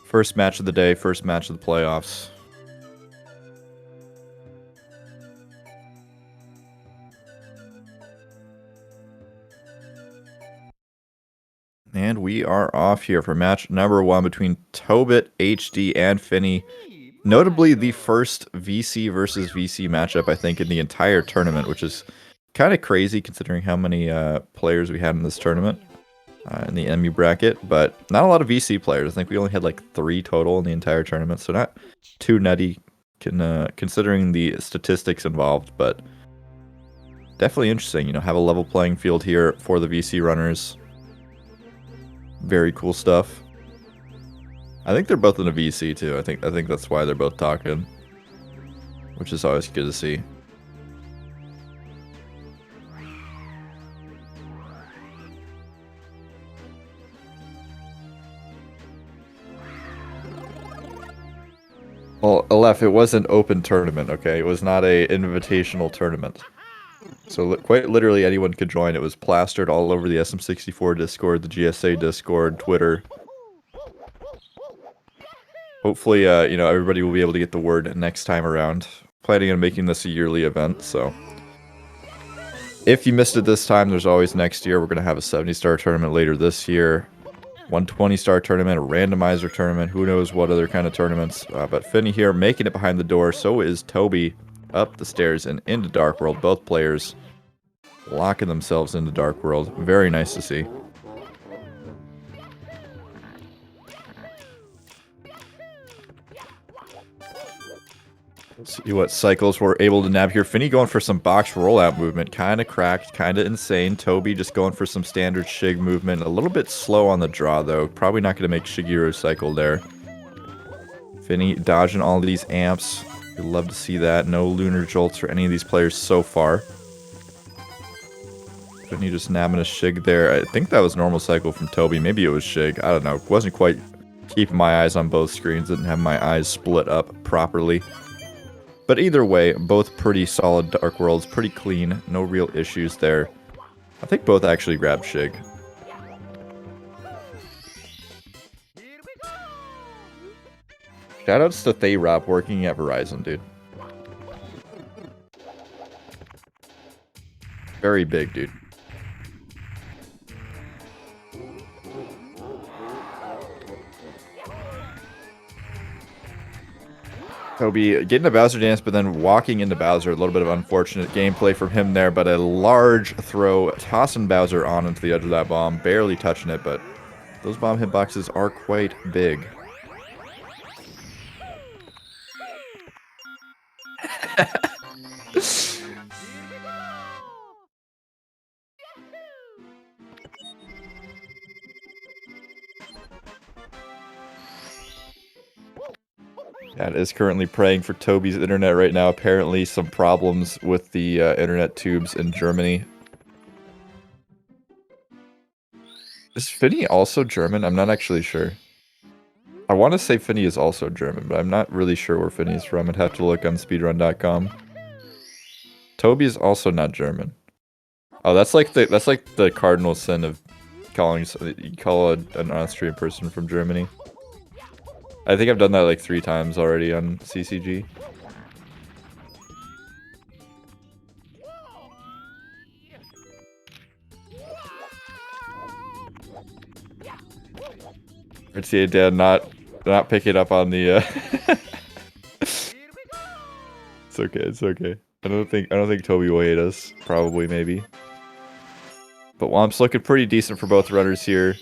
First match of the day, first match of the playoffs. And we are off here for match number 1 between tobithd and Finnii. Notably the first VC versus VC matchup, I think, in the entire tournament, which is kind of crazy considering how many players we had in this tournament in the EMU bracket. But not a lot of VC players. I think we only had like 3 total in the entire tournament, so not too nutty considering the statistics involved, but definitely interesting. You know, have a level playing field here for the VC runners. Very cool stuff. I think they're both in a VC too. I think that's why they're both talking, which is always good to see. Well, Aleph, it was an open tournament, okay? It was not a invitational tournament. So quite literally anyone could join. It was plastered all over the SM64 Discord, the GSA Discord, Twitter. Hopefully, you know, everybody will be able to get the word next time around. Planning on making this a yearly event, so if you missed it this time, there's always next year. We're going to have a 70-star tournament later this year. 120-star tournament, a randomizer tournament, who knows what other kind of tournaments. But Finnii here making it behind the door. So is Toby up the stairs and into Dark World. Both players locking themselves into Dark World. Very nice to see. See what cycles we're able to nab here. Finnii going for some box rollout movement. Kind of cracked, kind of insane. Toby just going for some standard Shig movement. A little bit slow on the draw, though. Probably not going to make Shigeru cycle there. Finnii dodging all these amps. You'd love to see that. No lunar jolts for any of these players so far. Finnii just nabbing a Shig there. I think that was normal cycle from Toby. Maybe it was Shig. I don't know. Wasn't quite keeping my eyes on both screens. Didn't have my eyes split up properly. But either way, both pretty solid Dark Worlds, pretty clean, no real issues there. I think both actually grabbed Shig. Shoutouts to Thayrop working at Verizon, dude. Very big, dude. Toby getting a Bowser dance, but then walking into Bowser. A little bit of unfortunate gameplay from him there, but a large throw, tossing Bowser on into the edge of that bomb, barely touching it, but those bomb hitboxes are quite big. That is currently praying for Toby's internet right now. Apparently some problems with the internet tubes in Germany. Is Finnii also German? I'm not actually sure. I want to say Finnii is also German, but I'm not really sure where Finnii is from. I'd have to look on speedrun.com. Toby is also not German. Oh, that's like the cardinal sin of calling you call an Austrian person from Germany. I think I've done that like 3 times already on CCG. RTA Dad not picking up on the It's okay, it's okay. I don't think Toby will hate us. Probably, maybe. But Womp's looking pretty decent for both runners here.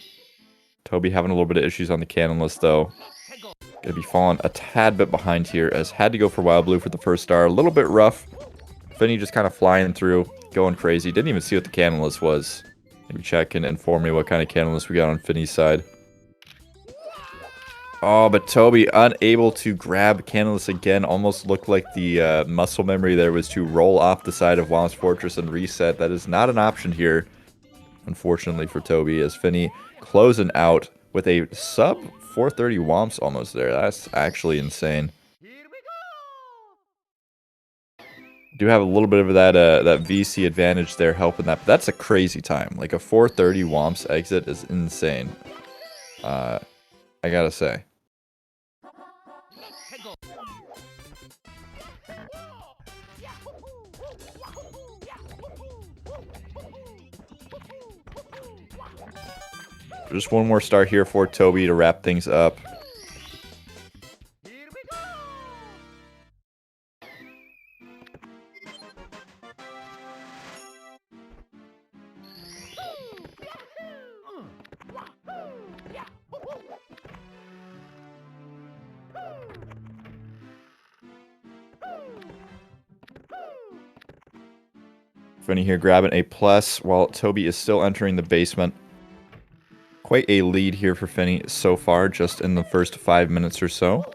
Toby having a little bit of issues on the cannon list though. Gonna be falling a tad bit behind here, as had to go for Wild Blue for the first star. A little bit rough. Finnii just kind of flying through, going crazy. Didn't even see what the cannon list was. Maybe chat can inform me what kind of cannon list we got on Finnii's side. Oh, but Toby unable to grab cannon list again. Almost looked like the muscle memory there was to roll off the side of Womp's Fortress and reset. That is not an option here, unfortunately for Toby, as Finnii closing out with a sub 430 Womps almost there. That's actually insane. Do have a little bit of that that VC advantage there helping that, but that's a crazy time. Like a 430 Womps exit is insane. I gotta say. Just one more star here for Toby to wrap things up. Finnii here grabbing a plus while Toby is still entering the basement. Quite a lead here for Finnii so far, just in the first 5 minutes or so.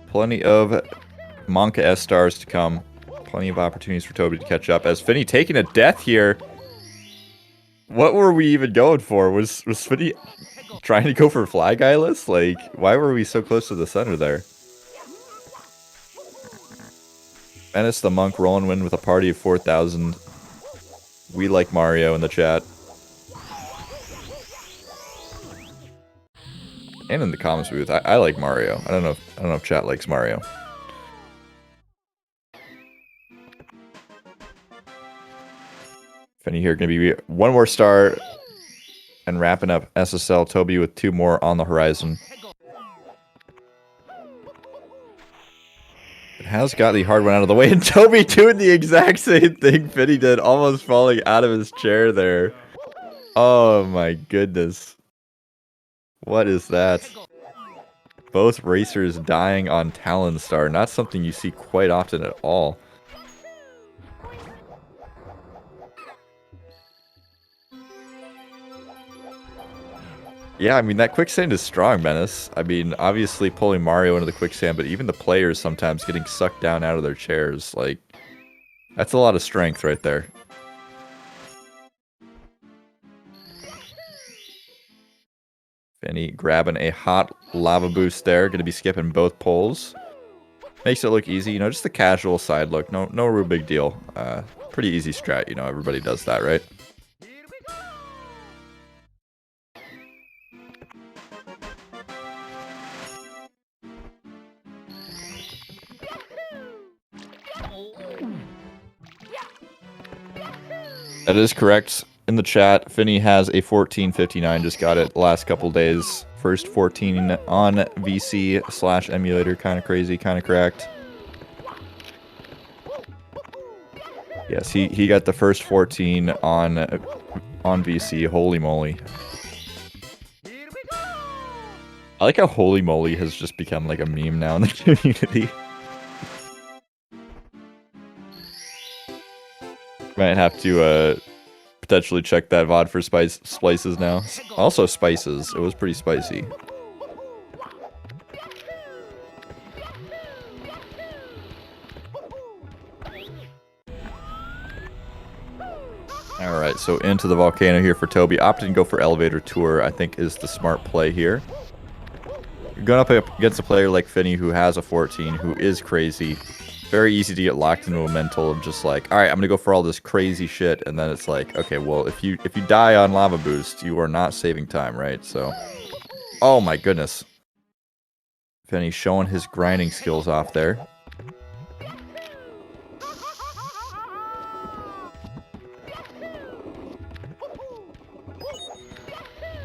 Plenty of Monka S stars to come. Plenty of opportunities for Toby to catch up. As Finnii taking a death here. What were we even going for? Was Finnii trying to go for Fly Guyless? Like, why were we so close to the center there? Menace the Monk rolling win with a party of 4,000. We like Mario in the chat. And in the comments booth. I like Mario. I don't know if chat likes Mario. Finnii here gonna be one more star and wrapping up SSL. Toby with 2 more on the horizon. It has got the hard one out of the way, and Toby doing the exact same thing Finnii did, almost falling out of his chair there. Oh my goodness. What is that? Both racers dying on Talon Star. Not something you see quite often at all. Yeah, I mean, that quicksand is strong, Menace. I mean, obviously pulling Mario into the quicksand, but even the players sometimes getting sucked down out of their chairs. Like, that's a lot of strength right there. Finnii grabbing a hot lava boost there. Going to be skipping both poles. Makes it look easy. You know, just the casual side look. No real big deal. Pretty easy strat. You know, everybody does that, right? That is correct. In the chat, Finnii has a 1459. Just got it last couple days. First 14 on VC/emulator. Kind of crazy, kind of correct. Yes, he got the first 14 on VC. Holy moly. I like how holy moly has just become like a meme now in the community. Might have to potentially check that VOD for splices now. Also spices. It was pretty spicy. Alright, so into the volcano here for Toby. Opted to go for elevator tour, I think is the smart play here. You're going up against a player like Finnii who has a 14, who is crazy. Very easy to get locked into a mental of just like, alright, I'm gonna go for all this crazy shit, and then it's like, okay, well, if you die on lava boost, you are not saving time, right? So, oh my goodness. Finnii showing his grinding skills off there.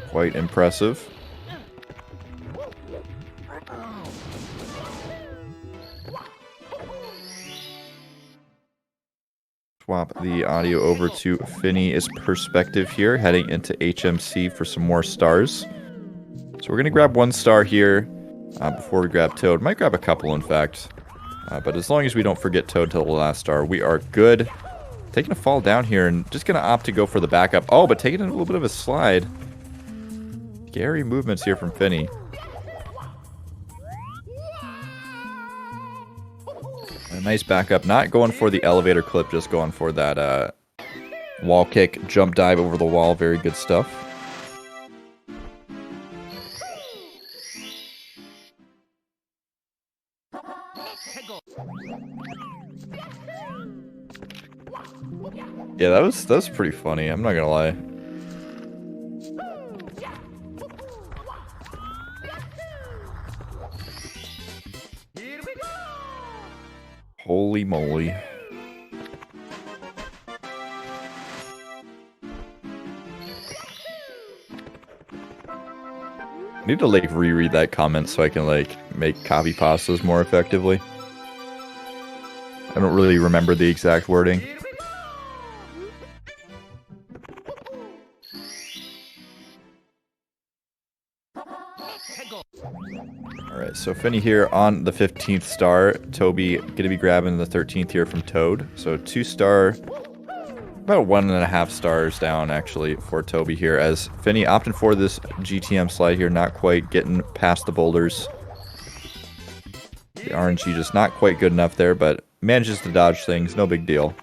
Quite impressive. Swap the audio over to Finnii's perspective here, heading into HMC for some more stars. So we're going to grab 1 star here before we grab Toad. Might grab a couple, in fact. But as long as we don't forget Toad till the last star, we are good. Taking a fall down here and just going to opt to go for the backup. Oh, but taking a little bit of a slide. Scary movements here from Finnii. A nice backup. Not going for the elevator clip, just going for that wall kick, jump dive over the wall. Very good stuff. Yeah, that was pretty funny. I'm not gonna lie. Holy moly. I need to like reread that comment so I can like make copy pastas more effectively. I don't really remember the exact wording. Alright, so Finnii here on the 15th star. Toby gonna be grabbing the 13th here from Toad. So 2-star, about 1.5 stars down actually for Toby here, as Finnii opting for this GTM slide here, not quite getting past the boulders. The RNG just not quite good enough there, but manages to dodge things, no big deal.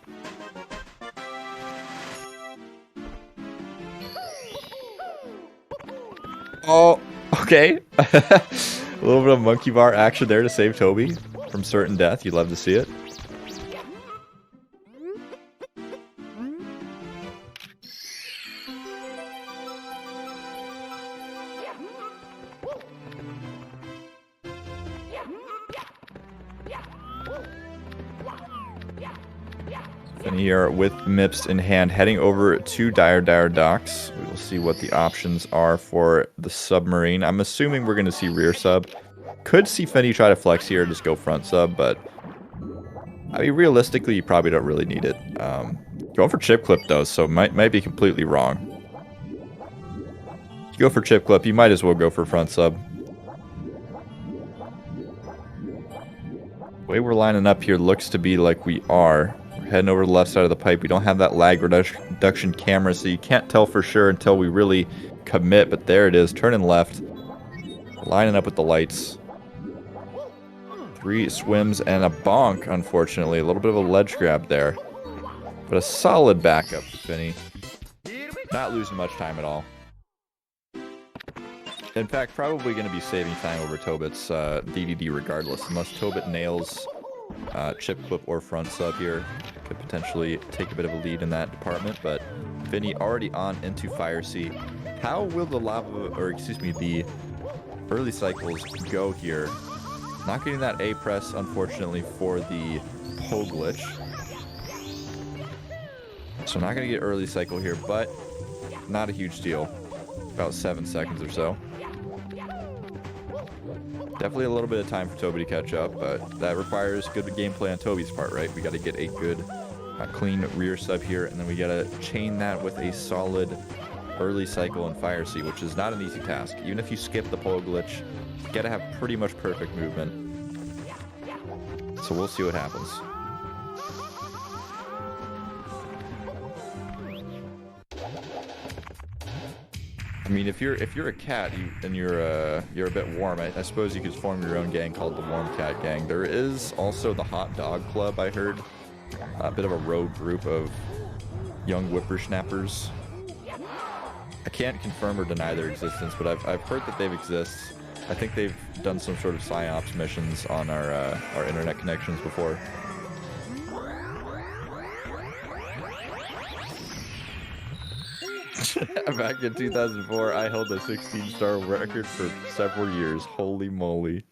Oh, okay. A little bit of monkey bar action there to save Toby from certain death. You'd love to see it. And here with MIPS in hand, heading over to Dire Docks. We will see what the options are for the submarine. I'm assuming we're going to see rear sub. Could see Finnii try to flex here, just go front sub, but I mean, realistically, you probably don't really need it. Going for chip clip though, so might be completely wrong. If you go for chip clip, you might as well go for front sub. The way we're lining up here looks to be like we are. We're heading over to the left side of the pipe. We don't have that lag reduction camera, so you can't tell for sure until we really commit, but there it is, turning left. Lining up with the lights. 3 swims and a bonk, unfortunately. A little bit of a ledge grab there. But a solid backup for Finnii. Not losing much time at all. In fact, probably going to be saving time over Tobit's DDD regardless. Unless Tobit nails chip clip or front sub here. Could potentially take a bit of a lead in that department. But Finnii already on into Fire Sea. How will the the early cycles go here? Not getting that A press, unfortunately, for the pole glitch. So not going to get early cycle here, but not a huge deal. About 7 seconds or so. Definitely a little bit of time for Toby to catch up, but that requires good gameplay on Toby's part, right? We got to get a good, clean rear sub here, and then we got to chain that with a solid early cycle and Fire Sea, which is not an easy task. Even if you skip the pole glitch, you got to have pretty much perfect movement. So we'll see what happens. I mean, if you're a cat and you're a bit warm, I suppose you could form your own gang called the Warm Cat Gang. There is also the Hot Dog Club, I heard. A bit of a rogue group of young whippersnappers. I can't confirm or deny their existence, but I've heard that they exist. I think they've done some sort of PsyOps missions on our internet connections before. Back in 2004, I held a 16-star record for several years. Holy moly.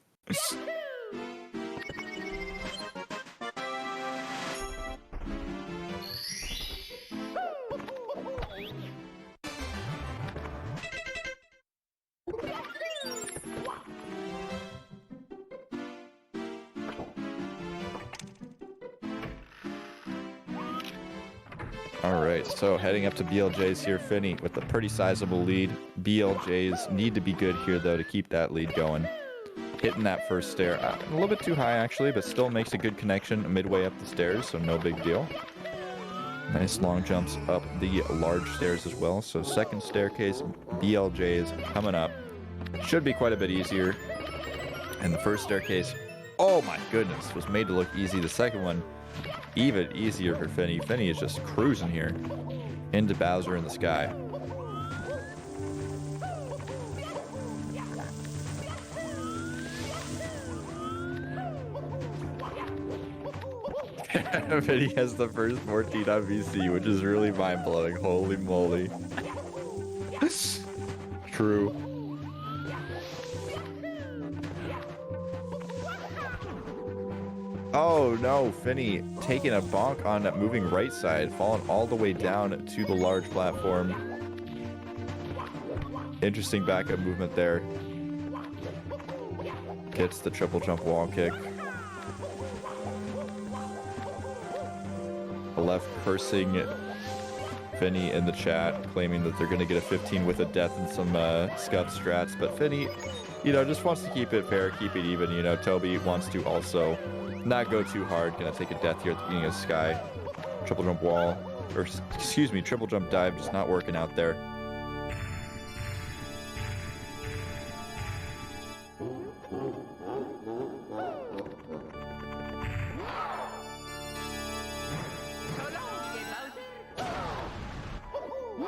Alright, so heading up to BLJ's here, Finnii with a pretty sizable lead. BLJ's need to be good here, though, to keep that lead going. Hitting that first stair. A little bit too high, actually, but still makes a good connection midway up the stairs, so no big deal. Nice long jumps up the large stairs as well. So second staircase, BLJ's coming up. Should be quite a bit easier. And the first staircase, oh my goodness, was made to look easy. The second one, even easier for Finnii. Finnii is just cruising here into Bowser in the sky. Finnii has the first 14 on VC, which is really mind-blowing. Holy moly. True. Oh no, Finnii taking a bonk on that moving right side, falling all the way down to the large platform. Interesting backup movement there. Gets the triple jump wall kick. Left cursing Finnii in the chat, claiming that they're going to get a 15 with a death and some scuff strats. But Finnii, you know, just wants to keep it fair, keep it even. You know, Toby wants to also not go too hard. Going to take a death here at the beginning of Sky. Triple jump wall, or excuse me, triple jump dive, just not working out there.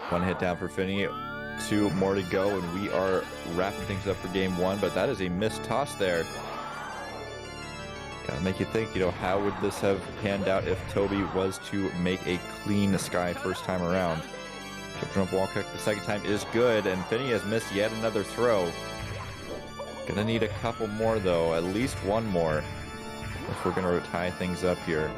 One hit down for Finnii, 2 more to go, and we are wrapping things up for game 1, but that is a missed toss there. Gotta make you think, you know, how would this have panned out if Toby was to make a clean Sky first time around? Triple jump wall kick the second time is good, and Finnii has missed yet another throw. Gonna need a couple more though, at least one more, if we're gonna tie things up here.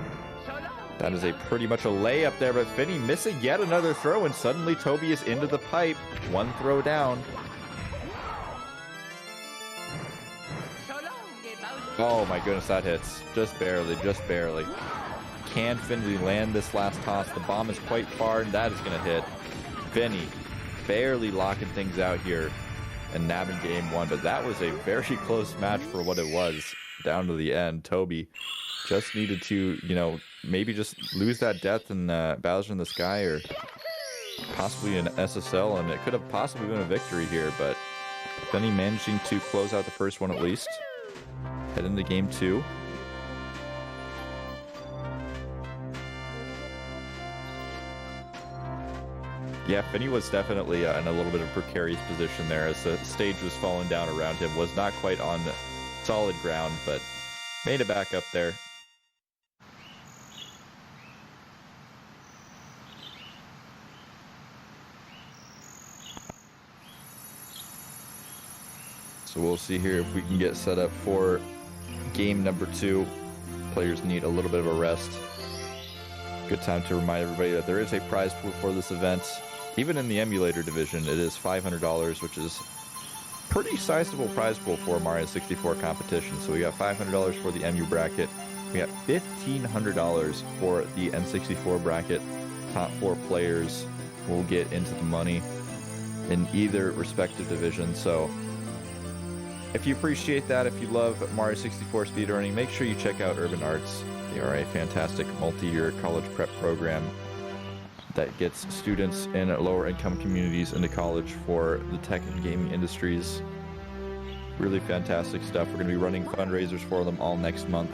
That is a pretty much a layup there, but Finnii missing yet another throw, and suddenly Toby is into the pipe. 1 throw down. Oh my goodness, that hits. Just barely, just barely. Can Finnii land this last toss? The bomb is quite far, and that is going to hit. Finnii barely locking things out here and nabbing game 1, but that was a very close match for what it was down to the end. Toby just needed to, you know, maybe just lose that death in Battles in the Sky, or possibly an SSL, and it could have possibly been a victory here, but Finnii managing to close out the first one at least. Head into game 2. Yeah, Finnii was definitely in a little bit of precarious position there as the stage was falling down around him. Was not quite on solid ground, but made it back up there. So we'll see here if we can get set up for game number 2. Players need a little bit of a rest. Good time to remind everybody that there is a prize pool for this event. Even in the emulator division, it is $500, which is pretty sizable prize pool for a Mario 64 competition. So we got $500 for the EMU bracket. We got $1,500 for the N64 bracket. Top 4 players will get into the money in either respective division. So if you appreciate that, if you love Mario 64 speedrunning, make sure you check out Urban Arts. They are a fantastic multi-year college prep program that gets students in lower income communities into college for the tech and gaming industries. Really fantastic stuff. We're going to be running fundraisers for them all next month.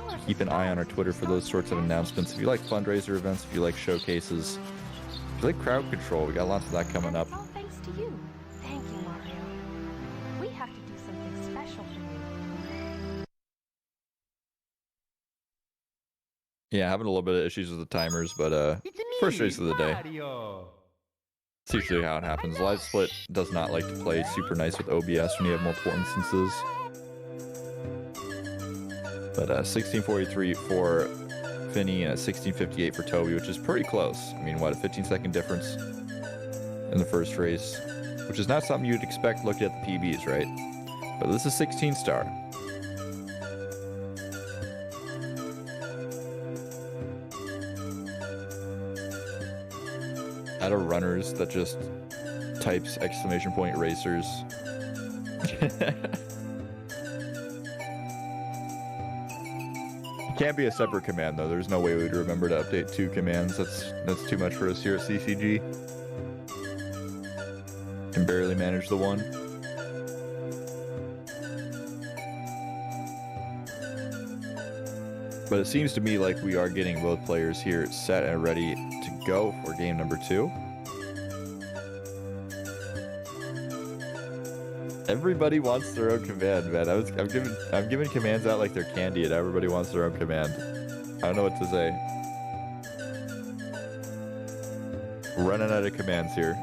So keep an eye on our Twitter for those sorts of announcements. If you like fundraiser events, if you like showcases, if you like crowd control, we got lots of that coming up. It's all thanks to you. Thank you, Mario. We have to do something special for you. Yeah, having a little bit of issues with the timers, but first race of the day. It's usually how it happens. Live Split does not like to play super nice with OBS when you have multiple instances. But 1643 for Finnii and 1658 for Toby, which is pretty close. I mean, what, a 15-second difference in the first race, which is not something you'd expect looking at the PBs, right? But this is 16 star. Out of runners that just types exclamation point racers. It can't be a separate command though. There's no way we'd remember to update 2 commands. That's too much for us here at CCG. Can barely manage the 1. But it seems to me like we are getting both players here set and ready to go for game number 2. Everybody wants their own command, man. I'm giving commands out like they're candy, and everybody wants their own command. I don't know what to say. Running out of commands here.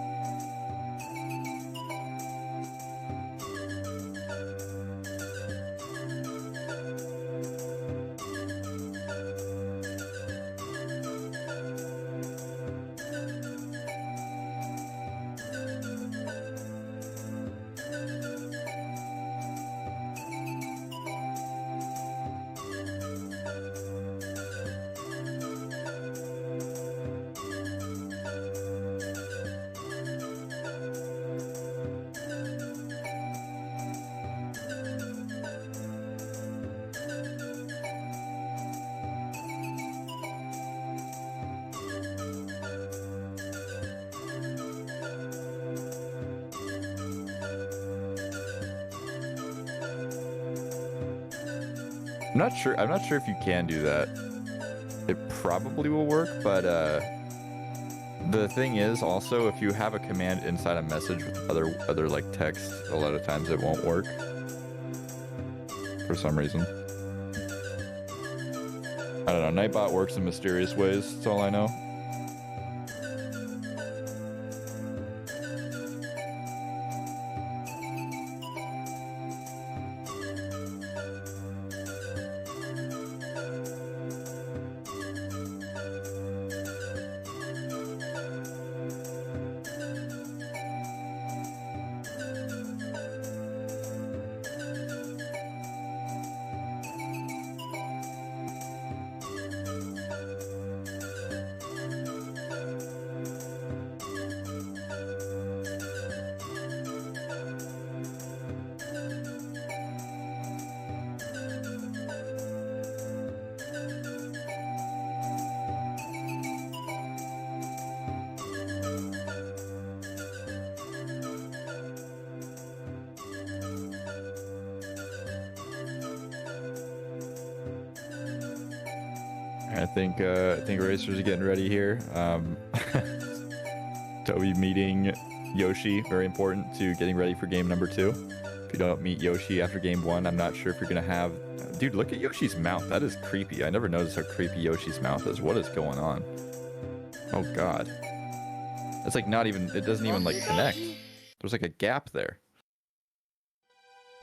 I'm not sure if you can do that. It probably will work, but the thing is also if you have a command inside a message with other like text, a lot of times it won't work for some reason. I don't know. Nightbot works in mysterious ways. That's all I know. I think racers are getting ready here. Toby meeting Yoshi, very important to getting ready for game number 2. If you don't meet Yoshi after game 1, I'm not sure if you're gonna have. Dude, look at Yoshi's mouth. That is creepy. I never noticed how creepy Yoshi's mouth is. What is going on? Oh god. It's like not even. It doesn't even like connect. There's like a gap there.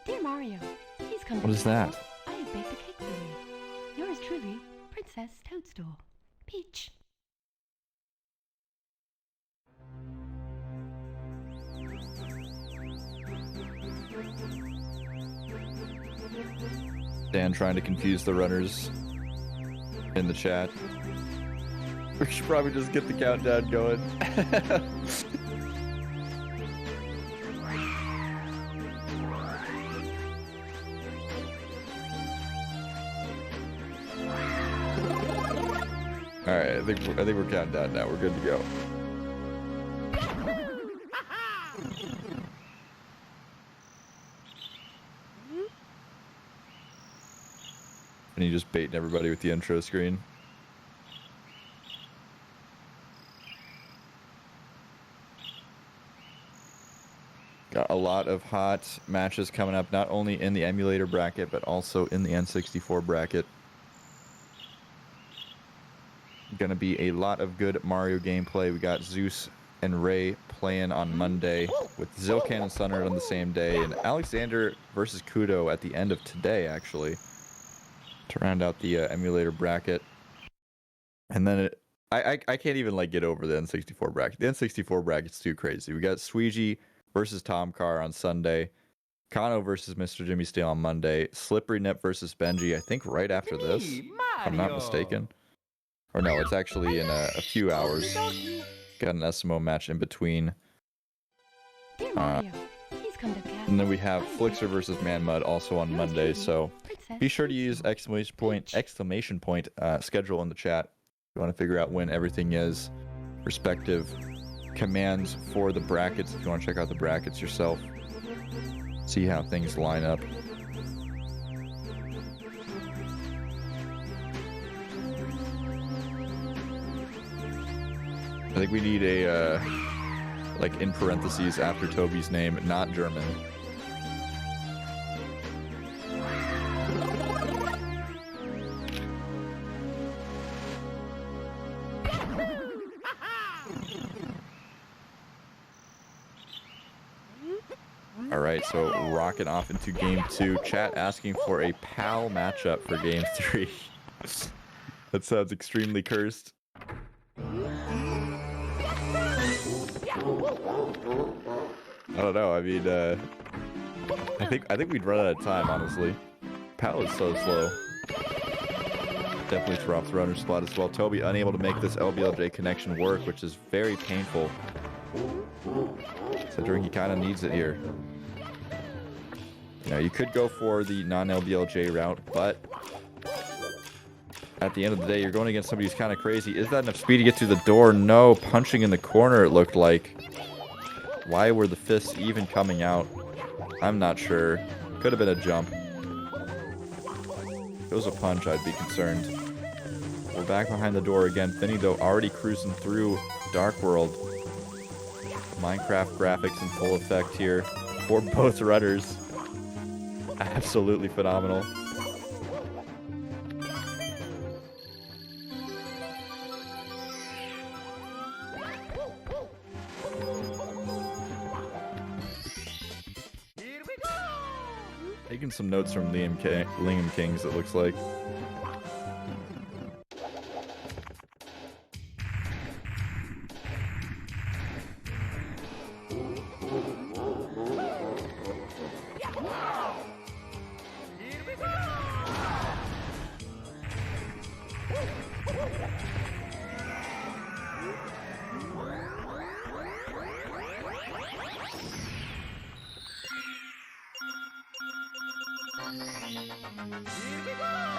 Dear Mario, please come. What is that? I have baked a cake for you. Yours truly, Princess Toadstool. Peach. Dan trying to confuse the runners in the chat. We should probably just get the countdown going. Alright, I think we're counting down now. We're good to go. And you just baiting everybody with the intro screen. Got a lot of hot matches coming up, not only in the emulator bracket, but also in the N64 bracket. Gonna be a lot of good Mario gameplay. We got Zeus and Ray playing on Monday with Zilkan and Sunner on the same day, and Alexander versus Kudo at the end of today, actually, to round out the emulator bracket. And then I can't even like get over the N64 bracket. The N64 bracket's too crazy. We got Sweegie versus Tom Carr on Sunday, Kano versus Mr. Jimmy Steele on Monday, Slippery Nip versus Benji, I think right after this, if I'm not mistaken. Or no, it's actually in a few hours. Got an SMO match in between. And then we have Flixer versus ManMud also on Monday, so be sure to use exclamation point schedule in the chat if you want to figure out when everything is, respective commands for the brackets if you want to check out the brackets yourself, see how things line up. I think we need a, like in parentheses after Toby's name, not German. Alright, so rocking off into game 2. Chat asking for a PAL matchup for game 3. That sounds extremely cursed. I don't know. I mean, I think we'd run out of time, honestly. PAL is so slow. Definitely throw off the runner spot as well. Toby unable to make this LBLJ connection work, which is very painful, considering he kind of needs it here. You know, you could go for the non-LBLJ route, but at the end of the day, you're going against somebody who's kind of crazy. Is that enough speed to get through the door? No. Punching in the corner, it looked like. Why were the fists even coming out? I'm not sure. Could have been a jump. If it was a punch, I'd be concerned. We're back behind the door again. Finnii, though, already cruising through Dark World. Minecraft graphics in full effect here for both runners. Absolutely phenomenal. Taking some notes from Liam Kings, it looks like.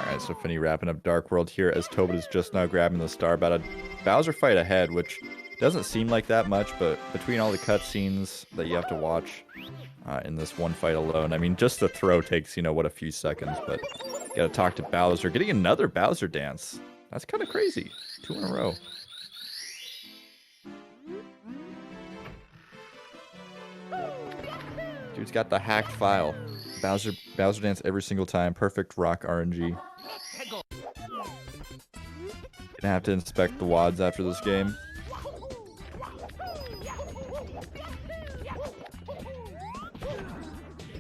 Alright, so Finnii wrapping up Dark World here as Tobit is just now grabbing the star. About a Bowser fight ahead, which doesn't seem like that much, but between all the cutscenes that you have to watch in this one fight alone, I mean, just the throw takes, you know, what, a few seconds, but you gotta talk to Bowser. Getting another Bowser dance. That's kind of crazy. 2 in a row. Dude's got the hacked file. Bowser dance every single time. Perfect rock RNG. Gonna have to inspect the WADs after this game.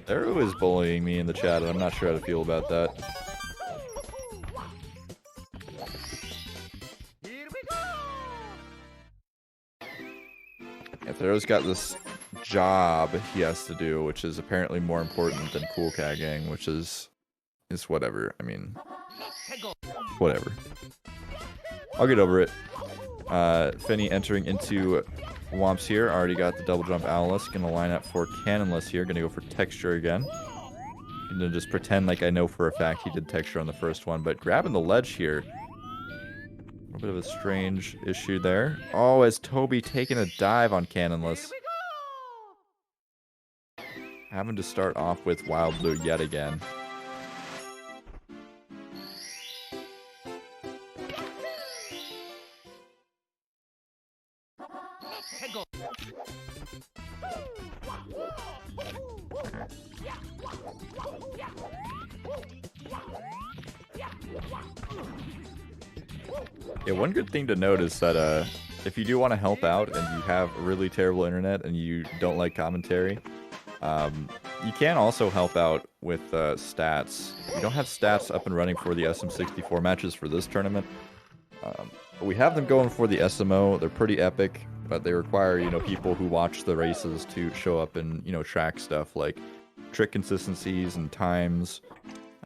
Eru is bullying me in the chat, and I'm not sure how to feel about that. Yeah, Thero's got this job he has to do, which is apparently more important than cool cagging, which is whatever. I mean, whatever. I'll get over it. Finnii entering into Womps here. Already got the double jump Owlus. Gonna line up for Cannonless here. Gonna go for texture again. Gonna just pretend like I know for a fact he did texture on the first one, but grabbing the ledge here. A little bit of a strange issue there. Oh, as Toby taking a dive on Cannonless. Having to start off with Wild Blue yet again. Yeah, one good thing to note is that if you do want to help out and you have really terrible internet and you don't like commentary, you can also help out with stats. We don't have stats up and running for the SM64 matches for this tournament. But we have them going for the SMO. They're pretty epic, but they require, you know, people who watch the races to show up and, you know, track stuff like trick consistencies and times.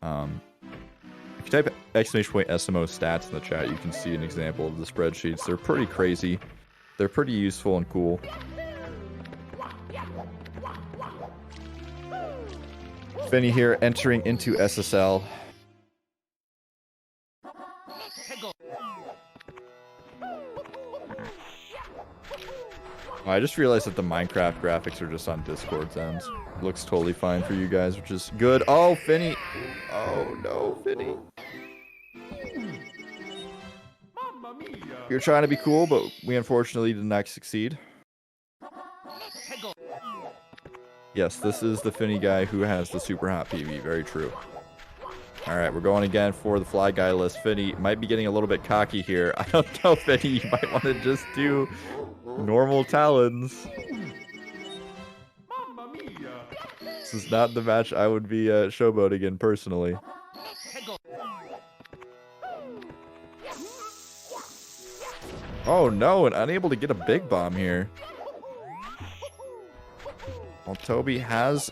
If you type !SMO stats in the chat, you can see an example of the spreadsheets. They're pretty crazy. They're pretty useful and cool. Finnii here entering into SSL. I just realized that the Minecraft graphics are just on Discord's end. Looks totally fine for you guys, which is good. Oh, Finnii! Oh no, Finnii. You're trying to be cool, but we unfortunately did not succeed. Yes, this is the Finnii guy who has the super hot PB. Very true. Alright, we're going again for the Fly Guy list. Finnii might be getting a little bit cocky here. I don't know, Finnii. You might want to just do normal talons. This is not the match I would be showboating in personally. Oh no, and unable to get a big bomb here. Well, Toby has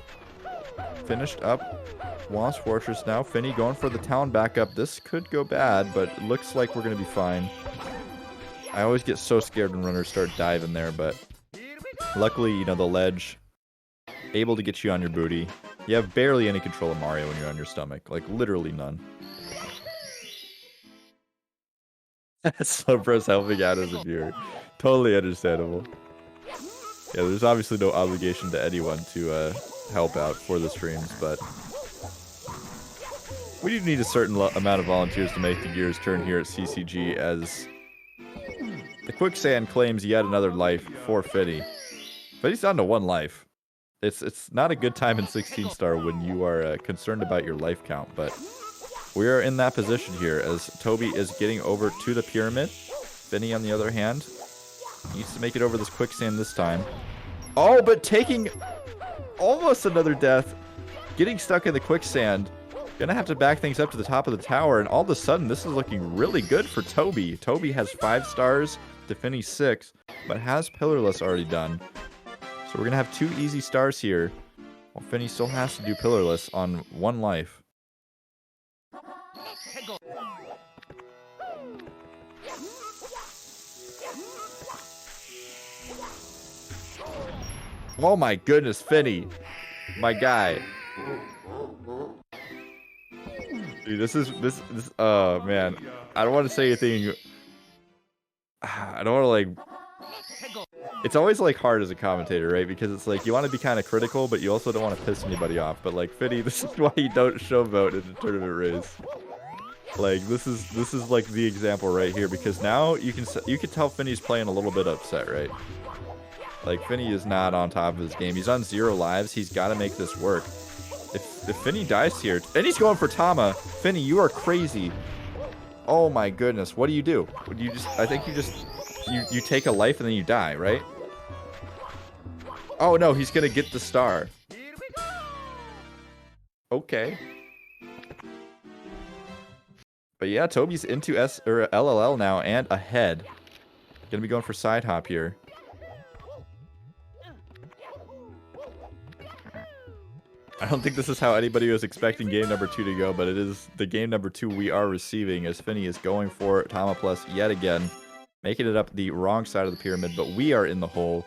finished up Wasp's Fortress now. Finnii going for the Talon backup. This could go bad, but it looks like we're going to be fine. I always get so scared when runners start diving there, but luckily, you know, the ledge able to get you on your booty. You have barely any control of Mario when you're on your stomach. Like, literally none. Slowbro's helping out as a viewer. Totally understandable. Yeah, there's obviously no obligation to anyone to help out for the streams, but We do need a certain amount of volunteers to make the gears turn here at CCG, as the quicksand claims yet another life for Finnii. But he's down to 1 life. It's not a good time in 16 star when you are concerned about your life count, but we are in that position here as Toby is getting over to the pyramid. Finnii, on the other hand, needs to make it over this quicksand this time. Oh, but taking almost another death, getting stuck in the quicksand. Gonna have to back things up to the top of the tower, and all of a sudden, this is looking really good for Toby. Toby has 5 stars to Finnii 6, but has Pillarless already done. So we're gonna have 2 easy stars here, while Finnii still has to do Pillarless on 1 life. Oh my goodness, Finnii, my guy. Dude, this. Oh man, I don't want to say anything. I don't want to like. It's always like hard as a commentator, right? Because it's like you want to be kind of critical, but you also don't want to piss anybody off. But like Finnii, this is why you don't showboat in the tournament race. Like this is like the example right here, because now you can tell Finnii's playing a little bit upset, right? Like Finnii is not on top of his game. He's on 0 lives. He's got to make this work. If Finnii dies here, and he's going for Tama. Finnii, you are crazy. Oh my goodness, what do you do? You just, I think you take a life and then you die, right? Oh no, he's gonna get the star. Okay. But yeah, Toby's into LLL now and ahead. Gonna be going for side hop here. I don't think this is how anybody was expecting game number 2 to go, but it is the game number 2 we are receiving, as Finnii is going for Tama Plus yet again, making it up the wrong side of the pyramid, but we are in the hole.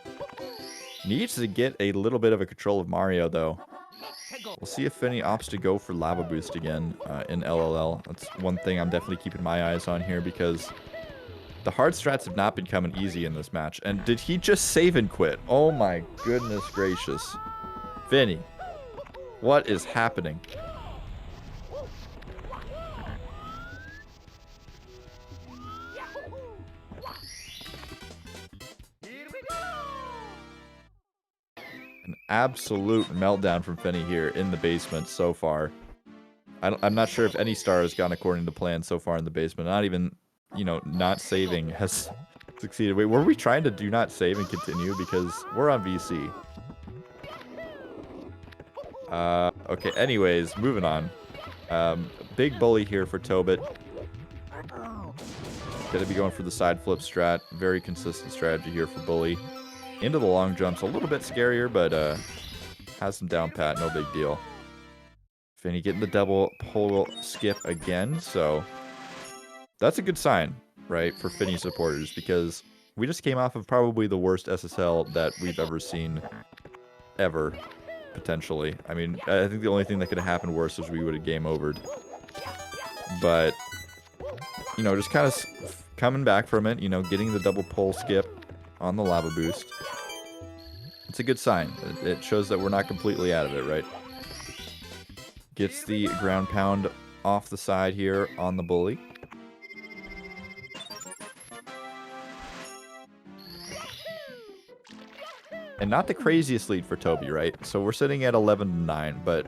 Needs to get a little bit of a control of Mario, though. We'll see if Finnii opts to go for Lava Boost again in LLL. That's one thing I'm definitely keeping my eyes on here, because the hard strats have not been coming easy in this match. And did he just save and quit? Oh my goodness gracious. Finnii. What is happening? An absolute meltdown from Finnii here in the basement so far. I'm not sure if any star has gone according to plan so far in the basement. Not even, you know, not saving has succeeded. Wait, were we trying to do not save and continue? Because we're on VC. Okay, anyways, moving on. Big bully here for Tobit. Gonna be going for the side flip strat. Very consistent strategy here for bully. Into the long jumps, a little bit scarier, but has some down pat, no big deal. Finnii getting the double pole skip again, so that's a good sign, right, for Finnii supporters, because we just came off of probably the worst SSL that we've ever seen, ever. Potentially. I mean, I think the only thing that could have happened worse was we would have game overed. But, you know, just kind of coming back from it, you know, getting the double pole skip on the lava boost. It's a good sign. It shows that we're not completely out of it, right? Gets the ground pound off the side here on the bully. And not the craziest lead for Toby, right? So we're sitting at 11-9, but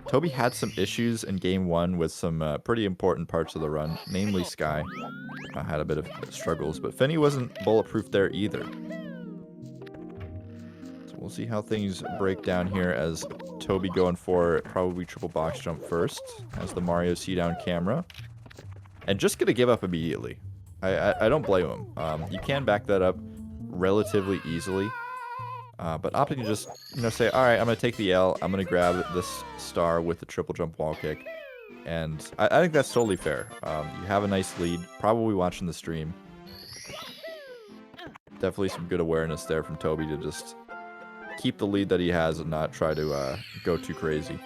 Toby had some issues in game 1 with some pretty important parts of the run, namely Sky. Had a bit of struggles, but Finnii wasn't bulletproof there either. So we'll see how things break down here as Toby going for probably triple box jump first, has the Mario C-down camera. And just gonna give up immediately. I don't blame him. You can back that up relatively easily. But opting to just, you know, say, alright, I'm going to take the L, I'm going to grab this star with the triple jump wall kick. And I think that's totally fair. You have a nice lead, probably watching the stream. Definitely some good awareness there from Toby to just keep the lead that he has and not try to go too crazy.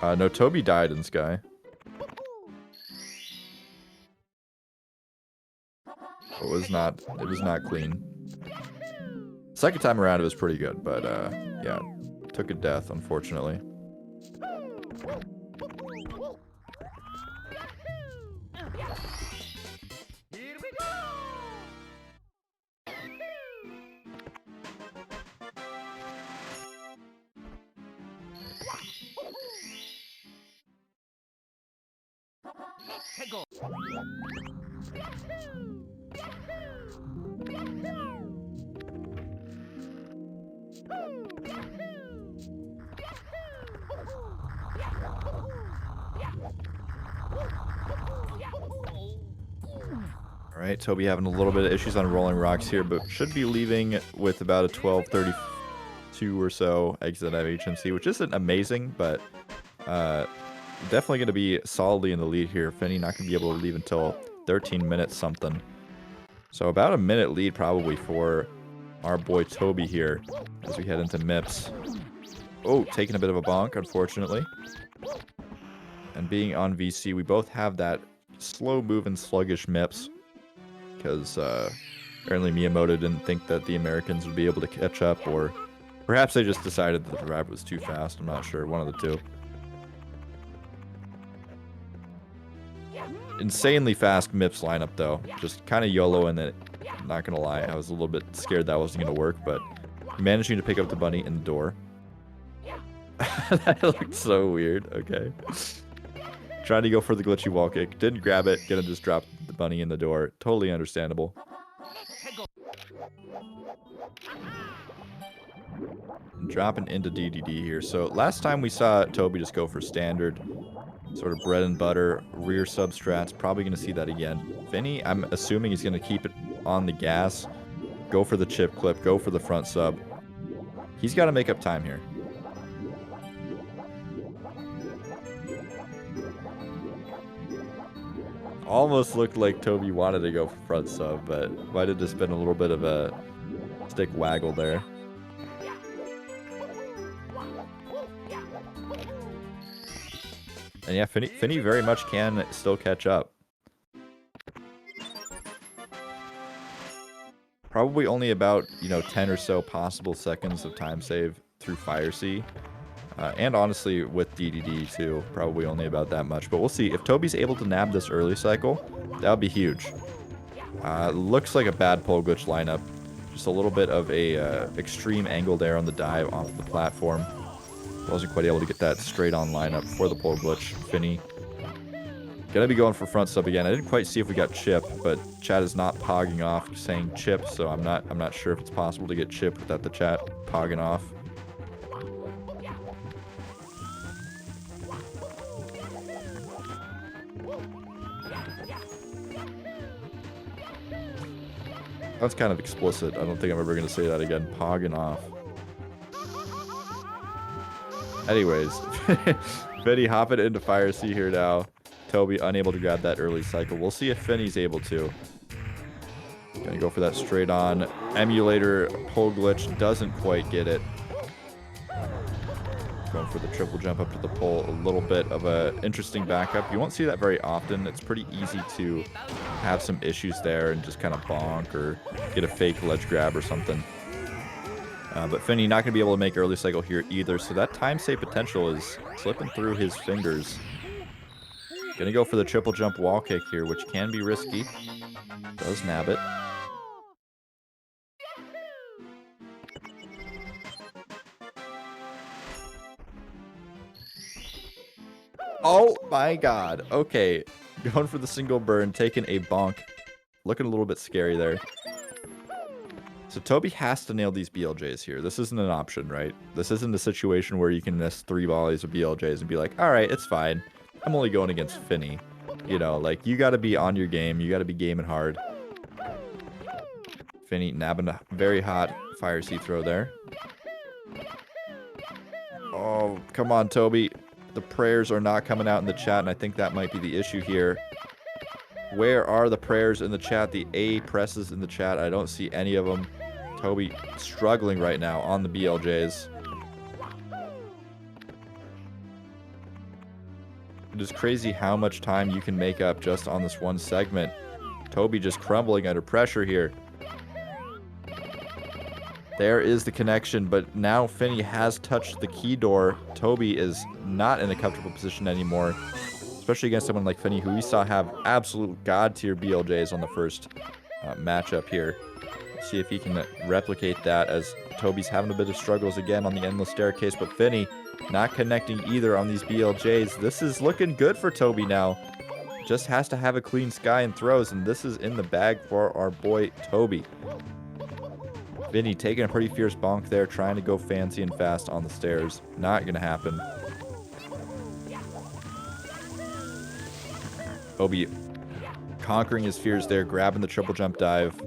No, Toby died in Sky. It was not clean. Second time around it was pretty good, but yeah. took a death, unfortunately. All right, Toby having a little bit of issues on rolling rocks here, but should be leaving with about a 12:32 or so exit out of HMC, which isn't amazing, but definitely going to be solidly in the lead here. Finnii not going to be able to leave until 13 minutes something. So about a minute lead probably for our boy Toby here as we head into MIPS. Oh, taking a bit of a bonk, unfortunately. And being on VC, we both have that slow-moving, sluggish MIPS. Because apparently Miyamoto didn't think that the Americans would be able to catch up, or perhaps they just decided that the drive was too fast. I'm not sure. One of the two. Insanely fast MIPS lineup, though. Just kind of YOLO in it. Not going to lie. I was a little bit scared that wasn't going to work, but managing to pick up the bunny in the door. That looked so weird. Okay. Trying to go for the glitchy wall kick. Didn't grab it. Gonna just drop the bunny in the door. Totally understandable. And dropping into DDD here. So last time we saw Toby just go for standard. Sort of bread and butter. Rear substrats. Probably going to see that again. Finnii, I'm assuming he's going to keep it on the gas. Go for the chip clip. Go for the front sub. He's got to make up time here. Almost looked like Toby wanted to go for front sub, but might have just been a little bit of a stick waggle there. And yeah, Finnii very much can still catch up. Probably only about, 10 or so possible seconds of time save through Fire C. And honestly, with DDD too, probably only about that much. But we'll see. If Toby's able to nab this early cycle, that would be huge. Looks like a bad pole glitch lineup. Just a little bit of a extreme angle there on the dive off the platform. Wasn't quite able to get that straight on lineup for the pole glitch. Finnii gonna be going for front sub again. I didn't quite see if we got chip, but chat is not pogging off saying chip, so I'm not sure if it's possible to get chip without the chat pogging off. That's kind of explicit. I don't think I'm ever going to say that again. Pogging off. Anyways, Finnii hopping into Fire C here now. Toby unable to grab that early cycle. We'll see if Finnii's able to. Gonna go for that straight on. Emulator pole glitch doesn't quite get it. Going for the triple jump up to the pole. A little bit of a interesting backup. You won't see that very often. It's pretty easy to have some issues there and just kind of bonk or get a fake ledge grab or something. But Finnii not going to be able to make early cycle here either, so that time save potential is slipping through his fingers. Going to go for the triple jump wall kick here, which can be risky. Does nab it. Oh my god. Okay. Going for the single burn, taking a bonk. Looking a little bit scary there. So Toby has to nail these BLJs here. This isn't an option, right? This isn't a situation where you can miss 3 volleys of BLJs and be like, alright, it's fine. I'm only going against Finnii. You know, like, you gotta be on your game. You gotta be gaming hard. Finnii nabbing a very hot Fire C throw there. Oh, come on, Toby. The prayers are not coming out in the chat, and I think that might be the issue here. Where are the prayers in the chat? The A presses in the chat. I don't see any of them. Toby struggling right now on the BLJs. It is crazy how much time you can make up just on this one segment. Toby just crumbling under pressure here. There is the connection, but now Finnii has touched the key door. Toby is not in a comfortable position anymore, especially against someone like Finnii, who we saw have absolute god-tier BLJs on the first matchup here. Let's see if he can replicate that, as Toby's having a bit of struggles again on the endless staircase, but Finnii not connecting either on these BLJs. This is looking good for Toby now. Just has to have a clean sky and throws, and this is in the bag for our boy Toby. Finnii taking a pretty fierce bonk there, trying to go fancy and fast on the stairs. Not going to happen. Toby conquering his fears there, grabbing the triple jump dive.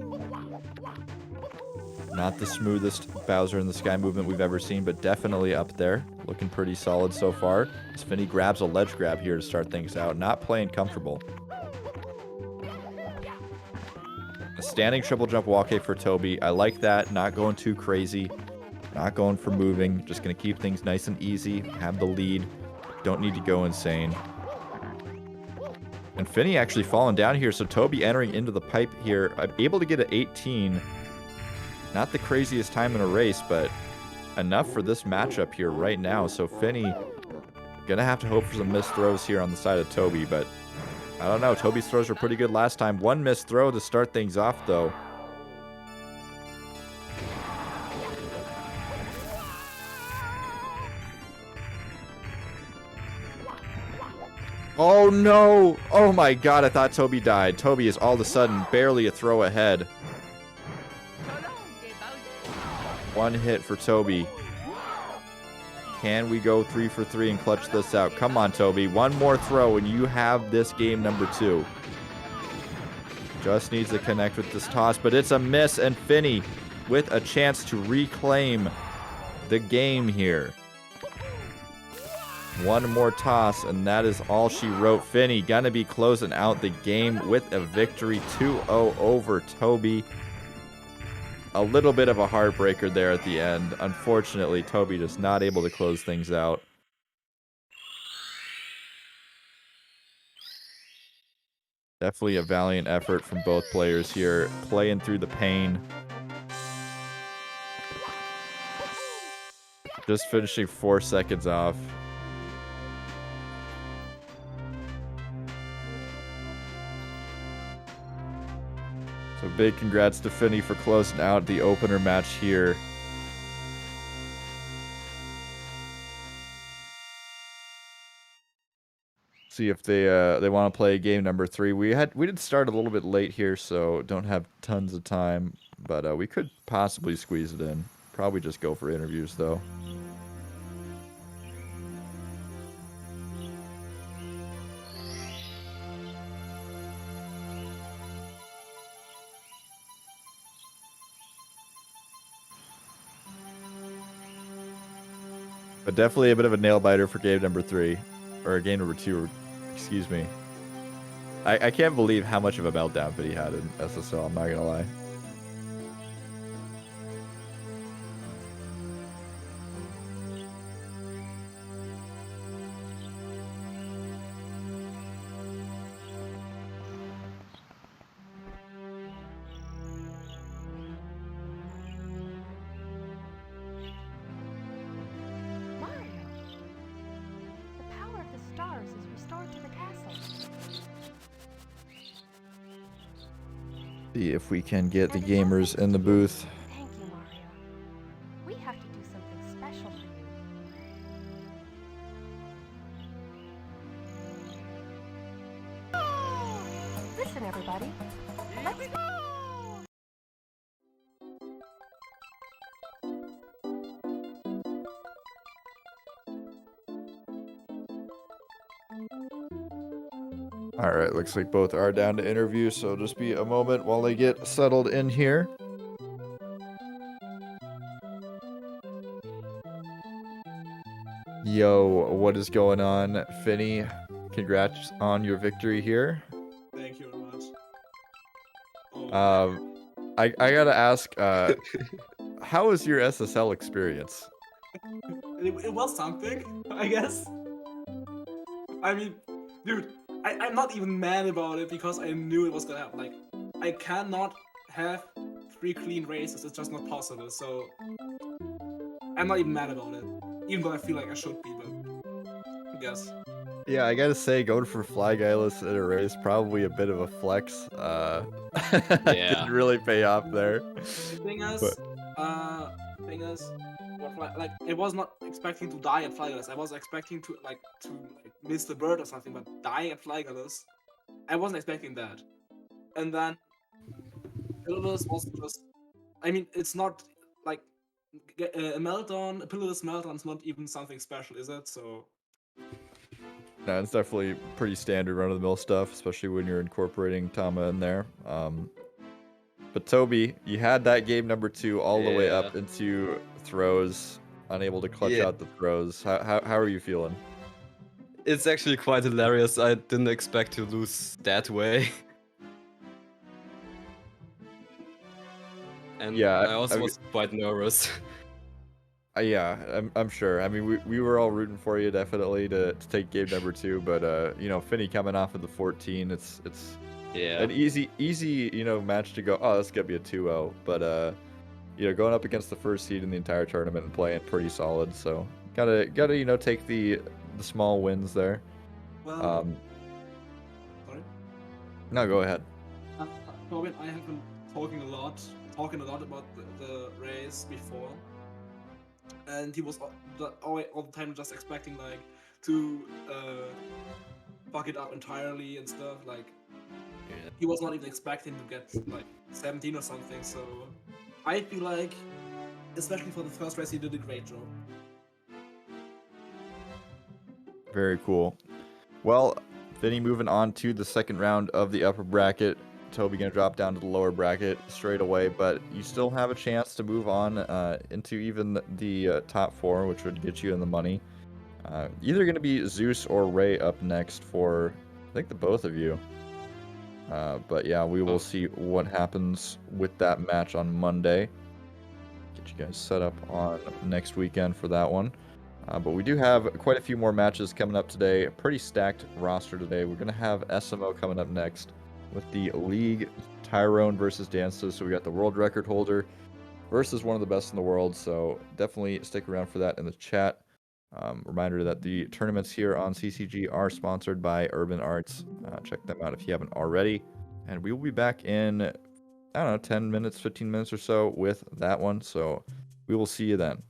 Not the smoothest Bowser in the Sky movement we've ever seen, but definitely up there. Looking pretty solid so far. As Finnii grabs a ledge grab here to start things out. Not playing comfortable. A standing triple jump wall kick for Toby. I like that. Not going too crazy. Not going for moving. Just going to keep things nice and easy. Have the lead. Don't need to go insane. And Finnii actually falling down here, so Toby entering into the pipe here. I'm able to get an 18. Not the craziest time in a race, but enough for this matchup here right now. So Finnii gonna have to hope for some missed throws here on the side of Toby, but I don't know. Toby's throws were pretty good last time. One missed throw to start things off, though. Oh, no. Oh, my God. I thought Toby died. Toby is all of a sudden barely a throw ahead. One hit for Toby. Can we go 3 for 3 and clutch this out? Come on, Toby. One more throw and you have this game number 2. Just needs to connect with this toss, but it's a miss, and Finnii with a chance to reclaim the game here. One more toss, and that is all she wrote. Finnii gonna be closing out the game with a victory, 2-0 over Toby. A little bit of a heartbreaker there at the end. Unfortunately, Toby just not able to close things out. Definitely a valiant effort from both players here, playing through the pain. Just finishing 4 seconds off. So big congrats to Finnii for closing out the opener match here. See if they want to play game number 3. We did start a little bit late here, so don't have tons of time, but we could possibly squeeze it in. Probably just go for interviews though. But definitely a bit of a nail biter for game number 3, or game number 2. Excuse me. I can't believe how much of a meltdown Finnii had in SSL, I'm not gonna lie. Mario! The power of the stars is restored to the castle. See if we can get the gamers in the booth. Thank you, Mario. We have to do something special for you. Listen, everybody. Let's go! Alright, looks like both are down to interview, so just be a moment while they get settled in here. Yo, what is going on, Finnii? Congrats on your victory here. Thank you very much. Oh, I gotta ask, how was your SSL experience? it was something, I guess. I mean, dude, I'm not even mad about it because I knew it was gonna happen. Like, I cannot have 3 clean races. It's just not possible. So I'm not even mad about it, even though I feel like I should be. But I guess. Yeah, I gotta say, going for Fly Guyless in a race probably a bit of a flex. Yeah. Didn't really pay off there. Thing is, But I was not expecting to die at Flygalus. I was expecting to miss the bird or something, but dying at Flygalus, I wasn't expecting that. And then Pillarless was just, I mean, it's not like a meltdown. A Pillarless meltdown is not even something special, is it? So no, it's definitely pretty standard run-of-the-mill stuff, especially when you're incorporating Tama in there. But Toby, you had that game number 2 all the way up into throws, unable to clutch out the throws. How are you feeling? It's actually quite hilarious. I didn't expect to lose that way. And Yeah, I also was quite nervous. Yeah, I'm sure. I mean, we were all rooting for you definitely to take game number 2, but you know, Finnii coming off of the 14, it's an easy match to go. Oh, this could be a 2-0, but you know, going up against the first seed in the entire tournament and playing pretty solid. So gotta take the small wins there. well, sorry. No, go ahead. Robin, I have been talking a lot about the race before. And he was all the time just expecting to fuck it up entirely and stuff. He was not even expecting to get 17 or something. So I feel like, especially for the first race, he did a great job. Very cool. Well, Finnii moving on to the second round of the upper bracket. Toby gonna drop down to the lower bracket straight away, but you still have a chance to move on into even the top 4, which would get you in the money. Either gonna be Zeus or Ray up next for, I think, the both of you. But yeah, we will see what happens with that match on Monday. Get you guys set up on next weekend for that one. But we do have quite a few more matches coming up today. A pretty stacked roster today. We're gonna have SMO coming up next with the League, Tyrone versus Dances. So we got the world record holder versus one of the best in the world. So definitely stick around for that in the chat. Reminder that the tournaments here on CCG are sponsored by Urban Arts. Check them out if you haven't already. And we will be back in, I don't know, 10 minutes, 15 minutes or so with that one. So we will see you then.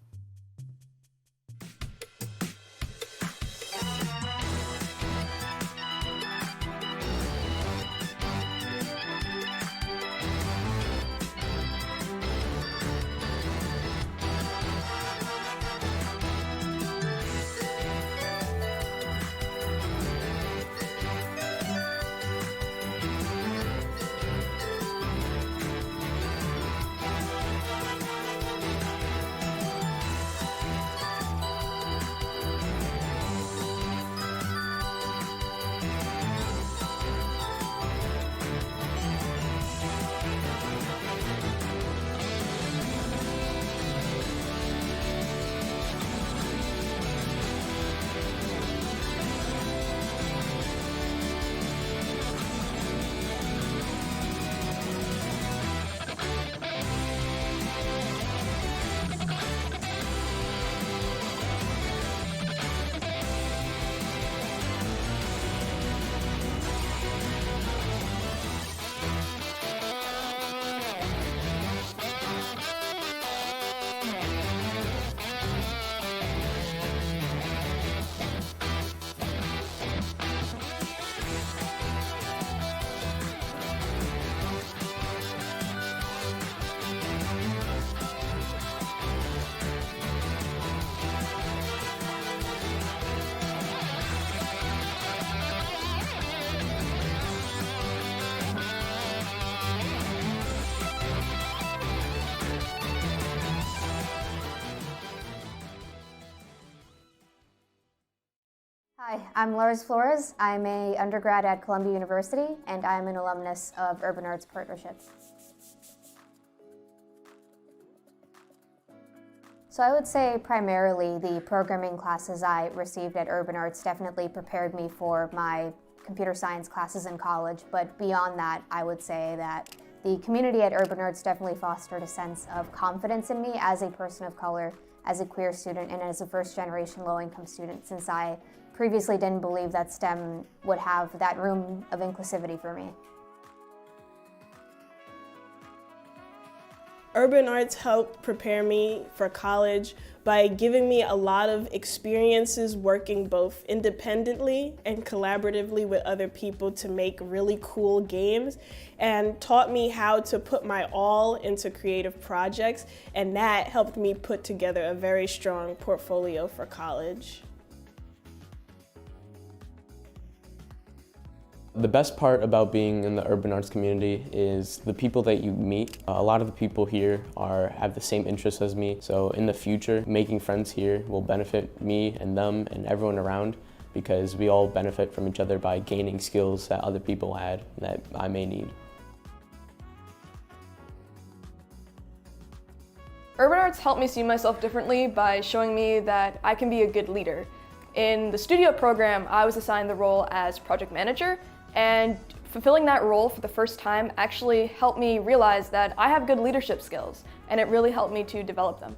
Hi, I'm Lars Flores. I'm an undergrad at Columbia University, and I'm an alumnus of Urban Arts Partnership. So I would say primarily the programming classes I received at Urban Arts definitely prepared me for my computer science classes in college, but beyond that, I would say that The community at Urban Arts definitely fostered a sense of confidence in me as a person of color, as a queer student, and as a first-generation low-income student, since I previously didn't believe that STEM would have that room of inclusivity for me. Urban Arts helped prepare me for college by giving me a lot of experiences working both independently and collaboratively with other people to make really cool games, and taught me how to put my all into creative projects, and that helped me put together a very strong portfolio for college. The best part about being in the urban arts community is the people that you meet. A lot of the people here have the same interests as me, so in the future, making friends here will benefit me and them and everyone around, because we all benefit from each other by gaining skills that other people had that I may need. Urban Arts helped me see myself differently by showing me that I can be a good leader. In the studio program, I was assigned the role as project manager, and fulfilling that role for the first time actually helped me realize that I have good leadership skills, and it really helped me to develop them.